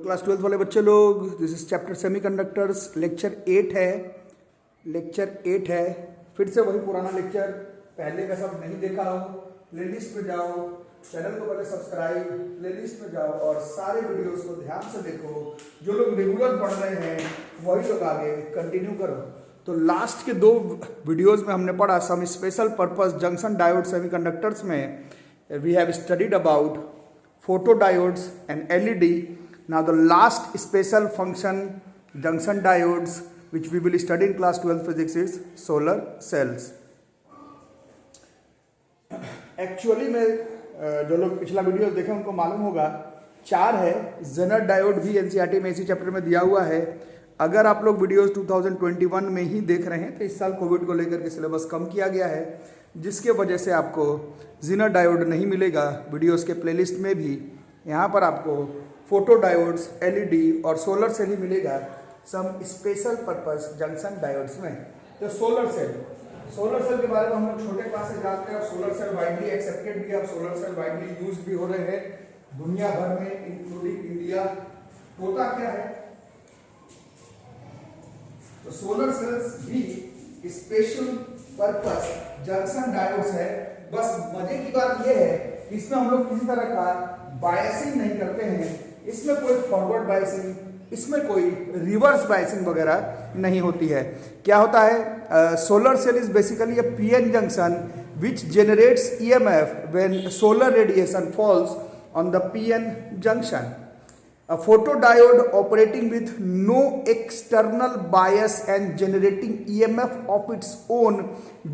Class 12 वाले बच्चे लोग, this is chapter semiconductors, lecture 8 है। फिर से वही पुराना लेक्चर, पहले का सब नहीं देखा हो प्लेलिस्ट में जाओ, चैनल को पहले सब्सक्राइब, प्लेलिस्ट में जाओ और सारे वीडियोस को ध्यान से देखो। जो लोग रेगुलर पढ़ रहे हैं वही लोग आगे कंटिन्यू करो। तो लास्ट के 2 वीडियोस में हमने पढ़ा some special purpose junction diode semiconductors में we have studied about photodiodes and LED. Now the last special function junction diodes which we will study in class 12 physics is solar cells. Actually में जो लोग पिछला video देखे उनको मालूम होगा 4 है। जेनर डायोड भी एनसीईआरटी में इसी चैप्टर में दिया हुआ है। अगर आप लोग वीडियोस 2021 में ही देख रहे हैं तो इस साल कोविड को लेकर के सिलेबस कम किया गया है, जिसके वजह से आपको जेनर डायोड नहीं मिलेगा वीडियोस के प्लेलिस्ट में भी। यहाँ पर आपको फोटो डायोड्स, एलईडी और सोलर सेल ही मिलेगा some special purpose junction diodes में। तो सोलर सेल के बारे में हम लोग छोटे क्लास से जानते हैं और सोलर सेल वाइडली एक्सेप्टेड भी है, सोलर सेल वाइडली यूज भी हो रहे हैं दुनिया भर में इंक्लूडिंग इंडिया। होता क्या है, तो सोलर सेल्स भी स्पेशल पर्पस जंक्शन डायोड्स है। बस मजे की बात यह है कि इसमें हम लोग किसी तरह का बायसिंग नहीं करते हैं। इसमें कोई फॉरवर्ड बायसिंग, इसमें कोई रिवर्स बायसिंग वगैरह नहीं होती है। क्या होता है, solar cell is basically a PN junction which generates EMF when solar radiation falls on the PN junction. A photodiode operating with no external bias and generating EMF of its own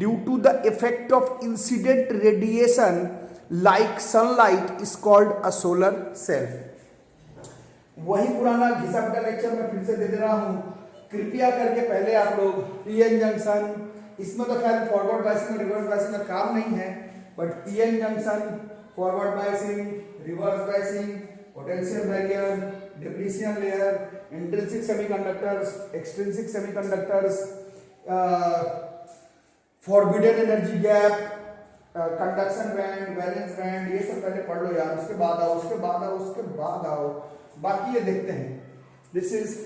due to the effect of incident radiation like sunlight is called a solar cell. वही पुराना घिसा पिटा lecture मैं फिर से दे दे रहा हूँ। कृपया करके पहले आप लोग पीएन जंक्शन, इसमें तो खैर फॉरवर्ड बायसिंग और रिवर्स बायसिंग का काम नहीं है, but PN junction, forward biasing, reverse biasing, potential barrier, depletion layer, intrinsic semiconductors, extrinsic semiconductors, forbidden energy gap, conduction band, valence band, ये सब पहले पढ़ लो यार। उसके बाद आओ बाकी ये देखते हैं। This is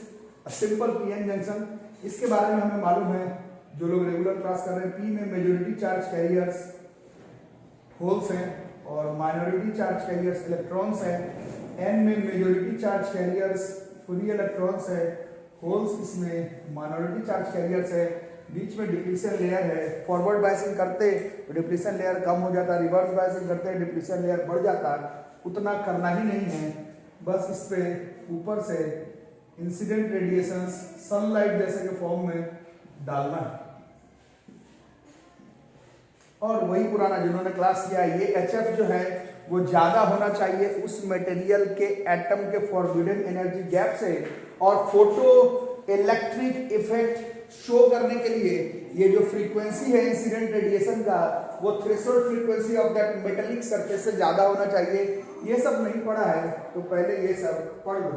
a simple PN junction. इसके बारे में हमें मालूम है, जो लोग रेगुलर क्लास कर रहे हैं, पी में मेजॉरिटी चार्ज कैरियर्स होल्स हैं और माइनॉरिटी चार्ज कैरियर्स इलेक्ट्रॉन्स हैं। एन में majority charge carriers free electrons है, होल्स इसमें माइनॉरिटी चार्ज कैरियर्स है, बीच में डिप्लीशन लेयर है। फॉरवर्ड बायसिंग करते तो डिप्लीशन लेयर कम हो जाता, रिवर्स बायसिंग करते डिप्लीशन लेयर बढ़ जाता। उतना करना ही नहीं है, बस इस पे ऊपर से इंसिडेंट रेडिएशंस सनलाइट जैसे के फॉर्म में डालना है। और वही पुराना जिन्होंने क्लास किया, ये HF जो है वो ज्यादा होना चाहिए उस मटेरियल के एटम के फॉरबिडन एनर्जी गैप से, और फोटो इलेक्ट्रिक इफेक्ट शो करने के लिए ये जो फ्रीक्वेंसी है इंसिडेंट रेडिएशन का, वो threshold frequency of that metallic surface से ज्यादा होना चाहिए। ये सब नहीं पढ़ा है तो पहले ये सब पढ़ लो।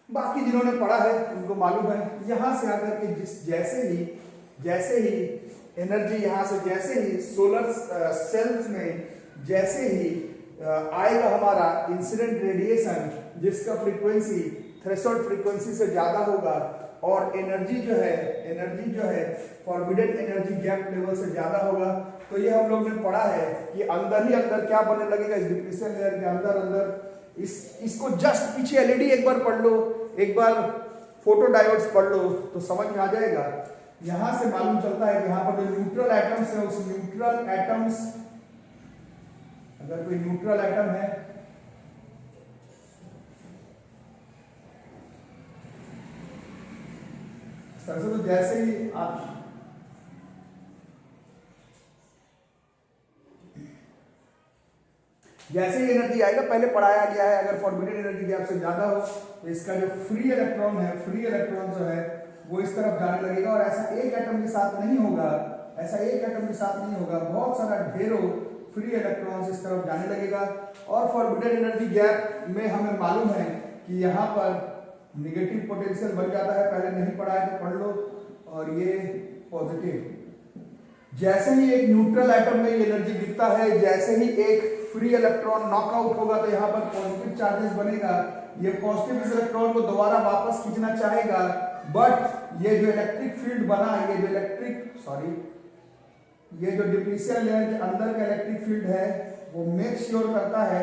बाकी जिन्होंने पढ़ा है उनको मालूम है, यहां से आकर के जैसे ही एनर्जी यहाँ से जैसे ही सोलर सेल्स में जैसे ही आएगा हमारा इंसिडेंट रेडिएशन, जिसका फ्रीक्वेंसी थ्रेशोल्ड फ्रीक्वेंसी से ज्यादा होगा और एनर्जी जो है फॉरबिडन एनर्जी गैप लेवल से ज्यादा होगा, तो ये हम लोग ने पढ़ा है कि अंदर ही अंदर क्या बनने लगेगा इस डिप्लीशन लेयर के अंदर। इसको जस्ट पीछे एलईडी एक बार पढ़ लो, एक बार फोटो डायोड्स पढ़ लो तो समझ में आ जाएगा। यहां से मालूम चलता है कि यहां पर जो न्यूट्रल एटम्स है, उस न्यूट्रल एटम्स, अगर कोई न्यूट्रल एटम है तो जैसे ही आप एनर्जी आएगा, पहले पढ़ाया गया है, अगर फॉरबिडन एनर्जी गैप से ज्यादा हो तो इसका जो फ्री इलेक्ट्रॉन जो है वो इस तरफ जाने लगेगा। और ऐसा एक एटम के साथ नहीं होगा, बहुत सारा ढेरों फ्री इलेक्ट्रॉन्स इस तरफ जाने लगेगा। और फॉरबिडन एनर्जी गैप में हमें मालूम है कि यहाँ पर नेगेटिव पोटेंशियल बन जाता है, पहले नहीं पढ़ा है तो पढ़ लो, और ये पॉजिटिव। जैसे ही एक न्यूट्रल एटम में एनर्जी गिरता है, जैसे ही एक फ्री इलेक्ट्रॉन नॉकआउट होगा तो यहाँ पर पॉजिटिव चार्जेस बनेगा, ये पॉजिटिव इस इलेक्ट्रॉन को दोबारा वापस खींचना चाहेगा, बट ये जो इलेक्ट्रिक फील्ड बना, ये जो डिप्लीशन लेयर के अंदर का इलेक्ट्रिक फील्ड है वो मेक श्योर करता है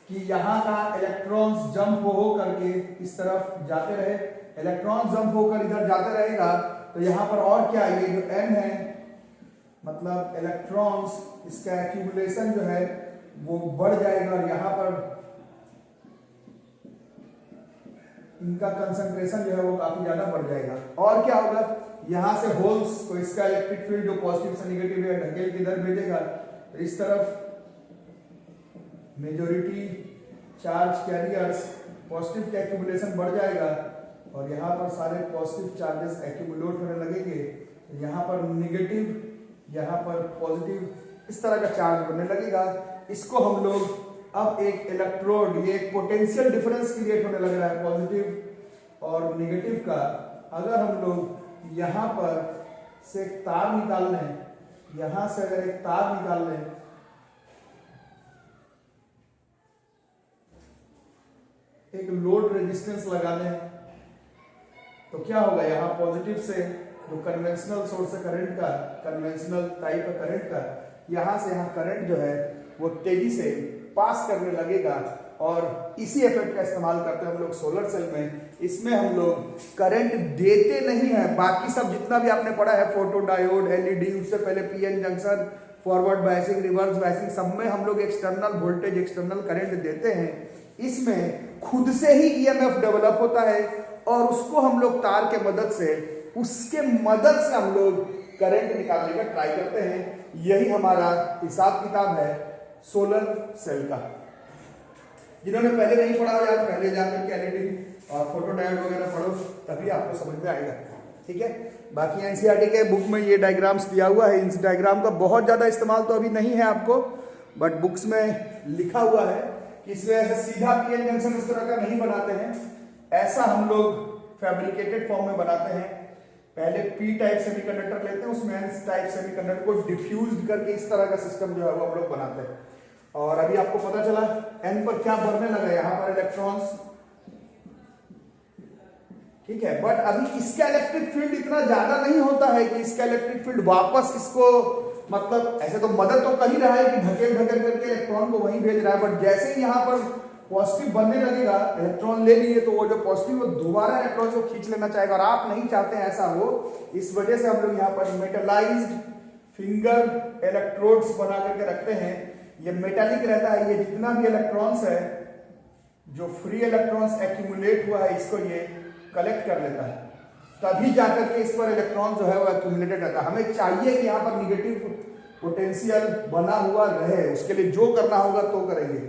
कि यहाँ का इलेक्ट्रॉन्स जंप हो करके इस तरफ जाते रहे। इलेक्ट्रॉन जंप होकर इधर जाते रहेगा तो यहाँ पर और क्या, ये जो n है मतलब इलेक्ट्रॉन्स, इसका एक्यूमुलेशन जो है वो बढ़ जाएगा और यहाँ पर इनका कंसंट्रेशन जो है वो काफी ज्यादा बढ़ जाएगा। और क्या होगा, यहां से होल्स को इसका इलेक्ट्रिक फील्ड जो पॉजिटिव से नेगेटिव है ढकेल के इधर भेजेगा, तो इस तरफ मेजॉरिटी चार्ज कैरियर्स पॉजिटिव का एक्यूमुलेशन बढ़ जाएगा और यहाँ पर सारे पॉजिटिव चार्जेस एक्यूमुलेट होने लगेंगे, यहाँ पर नेगेटिव, यहाँ पर पॉजिटिव, इस तरह का चार्ज बनने लगेगा। इसको हम लोग अब एक इलेक्ट्रोड, ये एक पोटेंशियल डिफरेंस क्रिएट होने लग रहा है पॉजिटिव और नेगेटिव का। अगर हम लोग यहाँ पर से एक तार निकाल लें, यहाँ से अगर एक तार निकाल लें, एक लोड रेजिस्टेंस लगा लें, तो क्या होगा, यहाँ पॉजिटिव से जो कन्वेंशनल सोर्स है करंट का, कन्वेंशनल टाइप है करंट का, यहाँ से यहाँ करंट जो है वो तेजी से पास करने लगेगा और इसी इफेक्ट का इस्तेमाल करते हैं हम लोग सोलर सेल में। इसमें हम लोग करंट देते नहीं है, बाकी सब जितना भी आपने पढ़ा है फोटो डायोड, एलईडी, उससे पहले PN junction, forward biasing, reverse biasing, सब में हम लोग एक्सटर्नल वोल्टेज, एक्सटर्नल करंट देते हैं। इसमें खुद से ही ईएमएफ डेवलप होता है और उसको हम लोग तार के मदद से, उसके मदद से हम लोग करंट निकालने का ट्राई करते हैं। यही हमारा हिसाब किताब है सोलर सेल का। जिन्होंने पहले नहीं पढ़ा हो यार पहले जाकर के एलईडी और फोटो डायोड वगैरह पढ़ो, तभी आपको समझ में आएगा, ठीक है। बाकी एनसीईआरटी के बुक में ये डायग्राम्स दिया हुआ है, इस डायग्राम का बहुत ज्यादा इस्तेमाल तो अभी नहीं है आपको, बट बुक्स में लिखा हुआ है कि इसमें ऐसे सीधा पीएन जंक्शन इस तरह का नहीं बनाते हैं, ऐसा हम लोग फैब्रिकेटेड फॉर्म में बनाते हैं। पहले पी टाइप सेमीकंडक्टर लेते हैं, उसमें एन टाइप सेमीकंडक्टर को डिफ्यूज करके इस तरह का सिस्टम जो है वो हम लोग बनाते हैं। और अभी आपको पता चला एन पर क्या बढ़ने लगा, यहाँ पर इलेक्ट्रॉन्स, ठीक है, बट अभी इसका इलेक्ट्रिक फील्ड इतना ज्यादा नहीं होता है कि इसका इलेक्ट्रिक फील्ड वापस इसको, मतलब ऐसे तो मदद तो कर ही रहा है कि ढकेल ढकेल करके इलेक्ट्रॉन को वहीं भेज रहा है, बट जैसे ही यहाँ पर पॉजिटिव बनने लगेगा, इलेक्ट्रॉन ले लिए, तो वो जो पॉजिटिव वो दोबारा इलेक्ट्रॉन को खींच लेना चाहेगा और आप नहीं चाहते हैं ऐसा हो। इस वजह से हम लोग यहाँ पर मेटलाइज्ड फिंगर इलेक्ट्रोड्स बना करके रखते हैं। ये मेटालिक रहता है, ये जितना भी इलेक्ट्रॉन्स है, जो फ्री इलेक्ट्रॉन्स एक्यूमुलेट हुआ है, इसको ये कलेक्ट कर लेता है, तभी जाकर के इस पर इलेक्ट्रॉन जो है वो एक्यूमुलेटेड रहता है। हमें चाहिए कि यहाँ पर निगेटिव पोटेंशियल बना हुआ रहे, उसके लिए जो करना होगा तो करेंगे।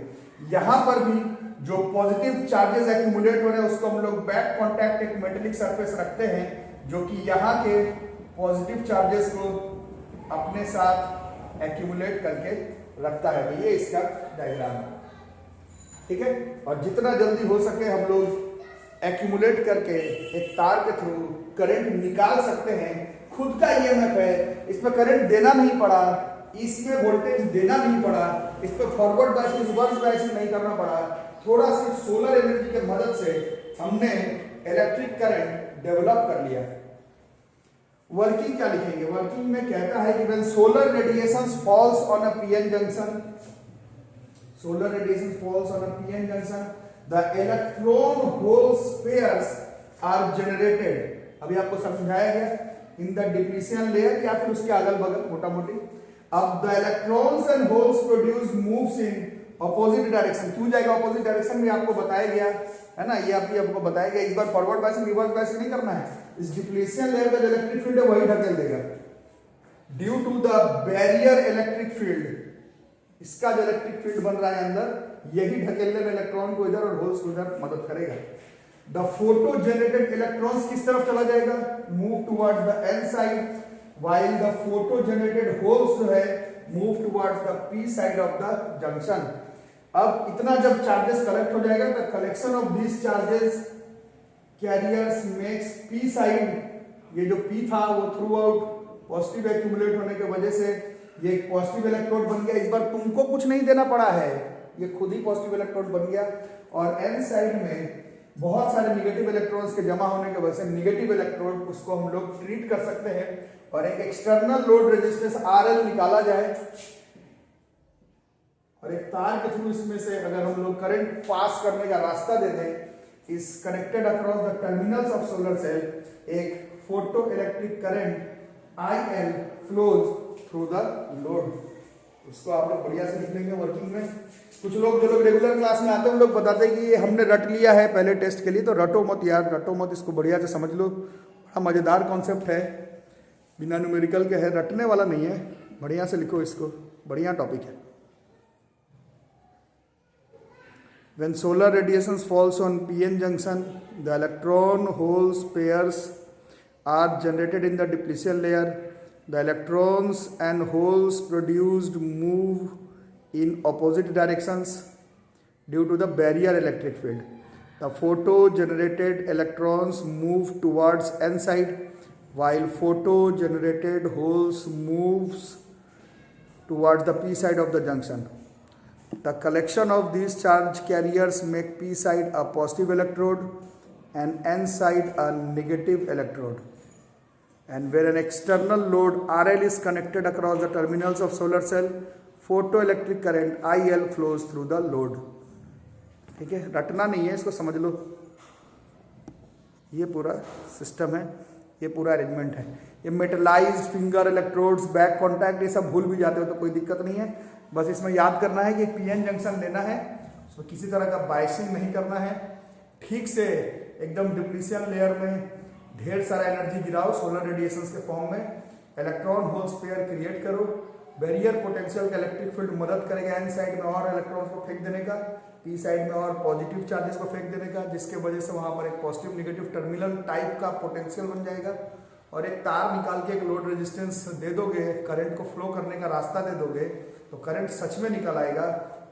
यहाँ पर भी जो पॉजिटिव चार्जेस एक्यूमुलेट हो रहे हैं उसको हम लोग बैक कॉन्टैक्ट एक मेटेलिक सरफेस रखते हैं, जो कि यहाँ के पॉजिटिव चार्जेस को अपने साथ एक्यूमुलेट करके रखता है। तो ये इसका डायग्राम है, ठीक है। और जितना जल्दी हो सके हम लोग एक्यूमुलेट करके एक तार के थ्रू करंट निकाल सकते हैं। खुद का ईएमएफ है, इसमें करंट देना नहीं पड़ा, इसमें वोल्टेज देना नहीं पड़ा, इस पर फॉरवर्ड बायसिंग, रिवर्स बायसिंग नहीं करना पड़ा, थोड़ा सिर्फ सोलर एनर्जी के मदद से हमने इलेक्ट्रिक करंट डेवलप कर लिया। वर्किंग क्या लिखेंगे, वर्किंग में कहता है कि when solar radiation falls on a PN junction, solar radiation falls on a PN junction, the electron holes pairs are generated. अभी आपको समझाया गया इन द डिप्लीशन लेयर या फिर उसके अगल बगल मोटा मोटी। अब the electrons and holes produce moves in opposite direction. क्यों जाएगा ऑपोजिट डायरेक्शन में आपको बताया गया है ना, ये आपको बताया गया। इस बार फॉरवर्ड बायसिंग रिवर्स बायसिंग नहीं करना है, इस डिप्लीशन लेयर का जो इलेक्ट्रिक फील्ड है वही ढकेल देगा due to the barrier electric field. इसका जो इलेक्ट्रिक फील्ड बन रहा है अंदर, यही ढकेलने में इलेक्ट्रॉन को इधर और होल्स को इधर मदद करेगा। द फोटो जनरेटेड इलेक्ट्रॉन्स किस तरफ चला जाएगा, move towards the N side, while the photo generated holes जो है move towards the p side of the junction। अब इतना जब चार्जेस कलेक्ट हो जाएगा तो collection of these charges carriers makes p side, ये जो p था वो थ्रू आउट पॉजिटिव एक्यूमुलेट होने की वजह से ये एक पॉजिटिव इलेक्ट्रोड बन गया। इस बार तुमको कुछ नहीं देना पड़ा है, ये खुद ही पॉजिटिव इलेक्ट्रोड बन गया। और एन साइड में बहुत सारे निगेटिव इलेक्ट्रॉन्स के जमा होने की वजह से निगेटिव इलेक्ट्रोड उसको हम लोग ट्रीट कर सकते हैं और एक एक्सटर्नल लोड रेजिस्टेंस RL निकाला जाए और एक तार के थ्रू इसमें से अगर हम लोग करंट पास करने का रास्ता दे दें, is connected across the terminals of solar cell, एक photo electric current IL flows through the load. उसको आप लोग बढ़िया से लिख लेंगे वर्किंग में। कुछ लोग जो लोग रेगुलर क्लास में आते हैं उन लोग बताते हैं कि ये हमने रट लिया है पहले टेस्ट के लिए, तो रटो मत यार, रटो मत, इसको बढ़िया से समझ लो। बड़ा मजेदार कॉन्सेप्ट है, बिना न्यूमेरिकल के है, रटने वाला नहीं है, बढ़िया से लिखो इसको, बढ़िया टॉपिक है। When solar radiations falls on PN junction, the electron holes pairs are generated in the depletion layer. The electrons and holes produced move in opposite directions due to the barrier electric field. The photo generated electrons move towards N side, while photo generated holes moves towards the P side of the junction. The collection of these charge carriers make P side a positive electrode and N side a negative electrode. And where an external load RL is connected across the terminals of solar cell, photoelectric current IL flows through the load. ठीक है, रटना नहीं है, इसको समझ लो। ये पूरा system है, ये पूरा अरेंजमेंट है। ये metallized finger electrodes, back contact, ये सब भूल भी जाते हो तो कोई दिक्कत नहीं है। बस इसमें याद करना है कि पीएन जंक्शन लेना है, उसमें किसी तरह का बाइसिंग नहीं करना है, ठीक से एकदम डिप्लीशन लेयर में ढेर सारा एनर्जी गिराओ सोलर रेडिएशंस के फॉर्म में, इलेक्ट्रॉन होल्स पेयर क्रिएट करो, बैरियर पोटेंशियल का इलेक्ट्रिक फील्ड मदद करेगा एन साइड में और इलेक्ट्रॉन्स को फेंक देने का, पी साइड में और पॉजिटिव चार्जेस को फेंक देने का, जिसके वजह से वहां पर एक पॉजिटिव निगेटिव टर्मिनल टाइप का पोटेंशियल बन जाएगा। और एक तार निकाल के एक लोड रेजिस्टेंस दे दोगे, करंट को फ्लो करने का रास्ता दे दोगे, तो करंट सच में निकल आएगा।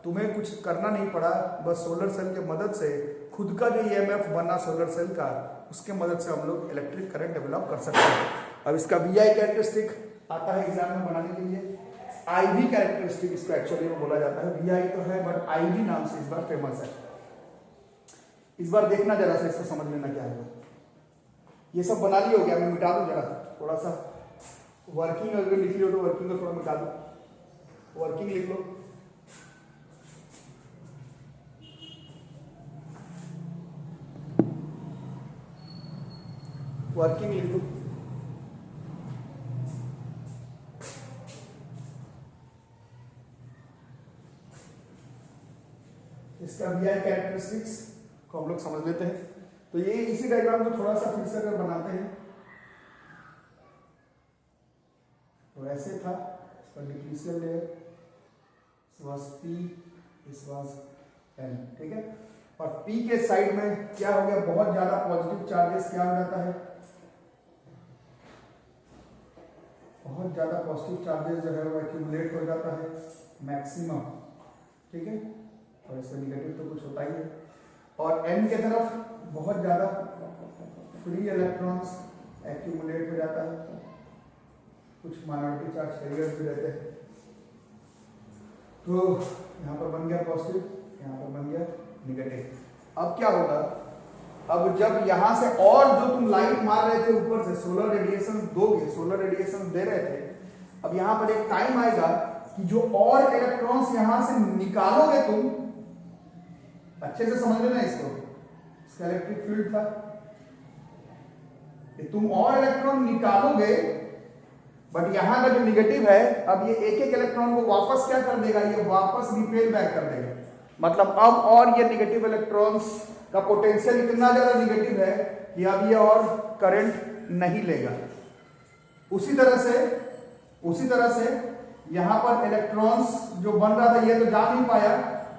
तुम्हें कुछ करना नहीं पड़ा, बस सोलर सेल के मदद से खुद का जो EMF बना सोलर सेल का, उसके मदद से हम लोग इलेक्ट्रिक करंट डेवलप कर सकते हैं। अब इसका VI कैरेक्टरिस्टिक आता है एग्जाम में बनाने के लिए, IV कैरेक्टरिस्टिक इसको एक्चुअली में बोला जाता है। VI तो है बट IV नाम से इस बार फेमस है। इस बार देखना जरा सा, इसको समझ लेना क्या है। ये सब बना ली हो गया, मैं मिटा दूं जरा थोड़ा सा वर्किंग, अगर लिख लियो तो वर्किंग को थोड़ा मिटा दो, वर्किंग लिख लो। वर्किंग लिख लो। इसका VI कैरेक्टरिस्टिक्स को हम लोग समझ लेते हैं। तो ये इसी डायग्राम को थोड़ा सा फिर से अगर बनाते हैं तो ऐसे था, इसका depletion layer, this was P, this was N, ठीक है। और P के साइड में क्या हो गया, बहुत ज्यादा पॉजिटिव चार्जेस क्या हो जाता है, बहुत ज्यादा पॉजिटिव चार्जेस जो है वो एक्यूमुलेट हो जाता है मैक्सिमम, ठीक है। और इसमें निगेटिव तो कुछ होता ही है। और N के तरफ बहुत ज्यादा फ्री इलेक्ट्रॉन्स एक्यूमुलेट हो जाता है, कुछ माइनॉरिटी चार्ज कैरियर्स भी रहते हैं। तो यहाँ पर बन गया पॉजिटिव, यहाँ पर बन गया निगेटिव। अब क्या होगा, अब जब यहाँ से और जो तुम लाइट मार रहे थे ऊपर से, सोलर रेडिएशन दोगे, सोलर रेडिएशन दे रहे थे, अब यहाँ पर एक टाइम आएगा कि जो और इलेक्ट्रॉन्स यहाँ से निकालोगे तुम, अच्छे से समझ लेना इसको, इसका इलेक्ट्रिक फील्ड था, तुम और इलेक्ट्रॉन निकालोगे, बट यहां का जो निगेटिव है, अब ये एक एक इलेक्ट्रॉन को वापस क्या कर देगा, ये वापस रिपेल बैक कर देगा। मतलब अब और ये निगेटिव इलेक्ट्रॉन्स का पोटेंशियल इतना ज्यादा निगेटिव है कि अब ये और करंट नहीं लेगा। उसी तरह से यहां पर इलेक्ट्रॉन्स जो बन रहा था ये तो जा नहीं पाया,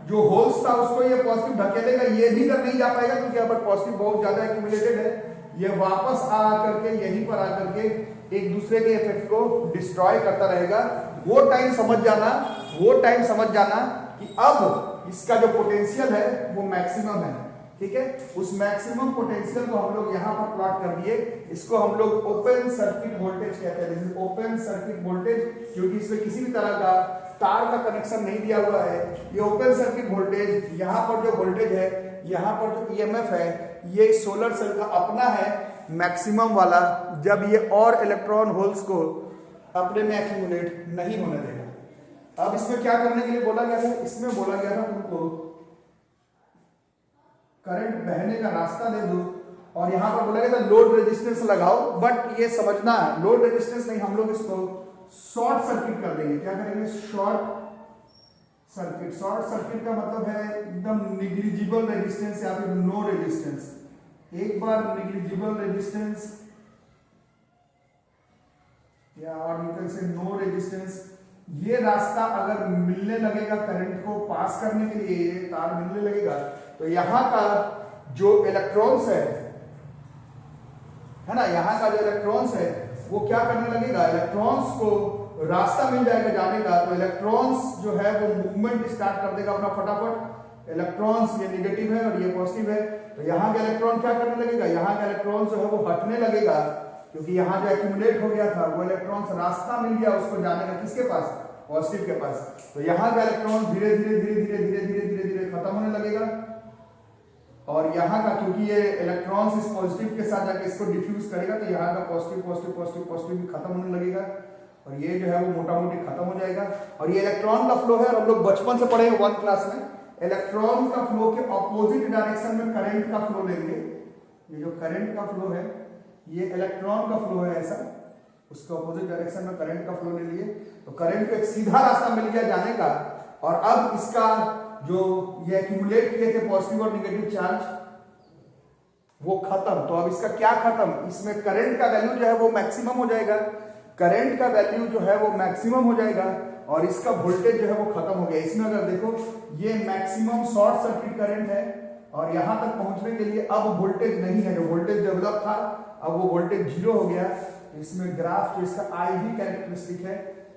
जो होल्स था उसको ये पॉजिटिव धकेलेगा, ये भी कर नहीं जा पाएगा क्योंकि यहाँ पर पॉजिटिव बहुत ज्यादा एक्यूमुलेटेड है। ये वापस आ करके यहीं पर आकर के एक दूसरे के इफेक्ट को डिस्ट्रॉय करता रहेगा। वो टाइम समझ जाना कि अब इसका जो पोटेंशियल है वो मैक्सिमम है, ठीक है। उस मैक्सिमम पोटेंशियल को हम लोग यहाँ पर प्लॉट कर दिए, इसको हम लोग ओपन सर्किट वोल्टेज कहते हैं, ओपन सर्किट वोल्टेज, क्योंकि इसमें किसी भी तरह का तार का कनेक्शन नहीं दिया हुआ है। ये ओपन सर्किट वोल्टेज, यहाँ पर जो वोल्टेज है, यहाँ पर जो ईएमएफ है, ये सोलर सेल का अपना है मैक्सिमम वाला, जब ये और इलेक्ट्रॉन होल्स को अपने में एक्यूमुलेट नहीं होने देगा। अब इसमें क्या करने के लिए बोला गया था, इसमें बोला गया था तुमको करंट बहने का रास्ता दे दो, और यहां पर बोला गया था लोड रेजिस्टेंस लगाओ, बट ये समझना है लोड रेजिस्टेंस नहीं, हम लोग इसको शॉर्ट सर्किट कर देंगे। क्या करेंगे? Short circuit. शॉर्ट सर्किट का मतलब है एकदम निग्लिजिबल रेजिस्टेंस या फिर नो रेजिस्टेंस। एक बार निग्लिजिबल रेजिस्टेंस या और you can say no resistance, ये रास्ता अगर मिलने लगेगा करंट को पास करने के लिए, ये तार मिलने लगेगा, तो यहां का जो इलेक्ट्रॉन्स है ना, यहां का जो इलेक्ट्रॉन्स है वो क्या करने लगेगा, इलेक्ट्रॉन्स को रास्ता मिल जाएगा जाने का, तो इलेक्ट्रॉन्स जो है वो मूवमेंट स्टार्ट कर देगा अपना फटाफट। इलेक्ट्रॉन्स ये नेगेटिव है और ये पॉजिटिव है, तो यहाँ का इलेक्ट्रॉन क्या करने लगेगा, यहाँ का इलेक्ट्रॉन जो है वो हटने लगेगा, क्योंकि यहाँ जो एक्यूमुलेट हो गया था वो इलेक्ट्रॉन्स रास्ता मिल गया उसको जाने का, किसके पास, पॉजिटिव के पास। तो यहाँ का इलेक्ट्रॉन धीरे धीरे धीरे धीरे धीरे धीरे धीरे धीरे खत्म होने लगेगा, और यहाँ का क्योंकि ये इलेक्ट्रॉन्स इस पॉजिटिव के साथ जाकर इसको डिफ्यूज करेगा, तो यहाँ का पॉजिटिव पॉजिटिव पॉजिटिव पॉजिटिव भी खत्म होने लगेगा, और ये जो है वो मोटा मोटी खत्म हो जाएगा। और ये इलेक्ट्रॉन का फ्लो है, और हम लोग बचपन से पढ़े 1 क्लास में, इलेक्ट्रॉन का फ्लो के ऑपोजिट डायरेक्शन में करंट का फ्लो लेंगे। ये जो करंट का फ्लो है ये इलेक्ट्रॉन का फ्लो है ऐसा, उसके ऑपोजिट डायरेक्शन में करंट का फ्लो ले लिए, तो करंट को एक सीधा रास्ता मिल गया जाने का, और अब इसका जो ये एक्यूमुलेट किए थे पॉजिटिव और नेगेटिव चार्ज वो खत्म। तो अब इसका क्या खत्म, इसमें करंट का वैल्यू जो है वो मैक्सिमम हो जाएगा, करंट का वैल्यू जो है वो मैक्सिमम हो जाएगा, और इसका वोल्टेज जो है वो खत्म हो गया। इसमें अगर देखो ये मैक्सिमम शॉर्ट सर्किट करंट है, और यहां तक पहुंचने के लिए अब वोल्टेज नहीं है, जो वोल्टेज डेवलप था अब वो वोल्टेज 0 हो गया। इसमें ग्राफ जो इसका आई वी कैरेक्टरिस्टिक है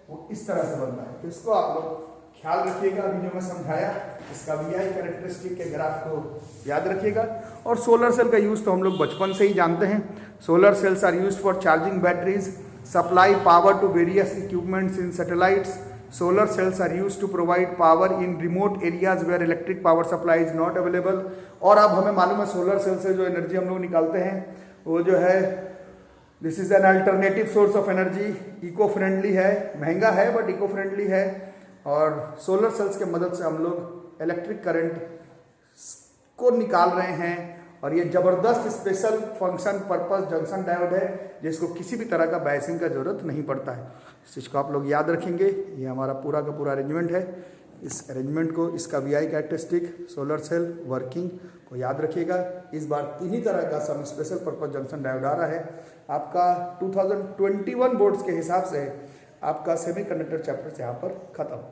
वो इस तरह से बनता है, तो इसको आप लोग ख्याल रखिएगा। अभी जो मैं समझाया इसका वी आई कैरेक्टरिस्टिक के ग्राफ को याद रखिएगा। और सोलर सेल का यूज तो हम लोग बचपन से ही जानते हैं। Solar cells are used for charging batteries, supply power to various equipments in satellites. Solar cells are used to provide power in remote areas where electric power supply is not available। और अब हमें मालूम है solar cell से जो energy हम लोग निकालते हैं वो जो है this is an alternative source of energy, eco friendly है, महंगा है बट इको फ्रेंडली है, और सोलर सेल्स के मदद से हम लोग इलेक्ट्रिक करंट को निकाल रहे हैं। और ये जबरदस्त special function purpose junction diode है, जिसको किसी भी तरह का बायसिंग का जरूरत नहीं पड़ता है। इस चीज़ को आप लोग याद रखेंगे। ये हमारा पूरा का पूरा अरेंजमेंट है। इस अरेंजमेंट को, इसका VI characteristic, solar cell working को याद रखिएगा। इस बार 3 ही तरह का some special purpose junction diode आ रहा है। आपका 2021 बोर्ड्स के हिसाब से आपका सेमीकंडक्टर चैप्टर यहाँ पर खत्म।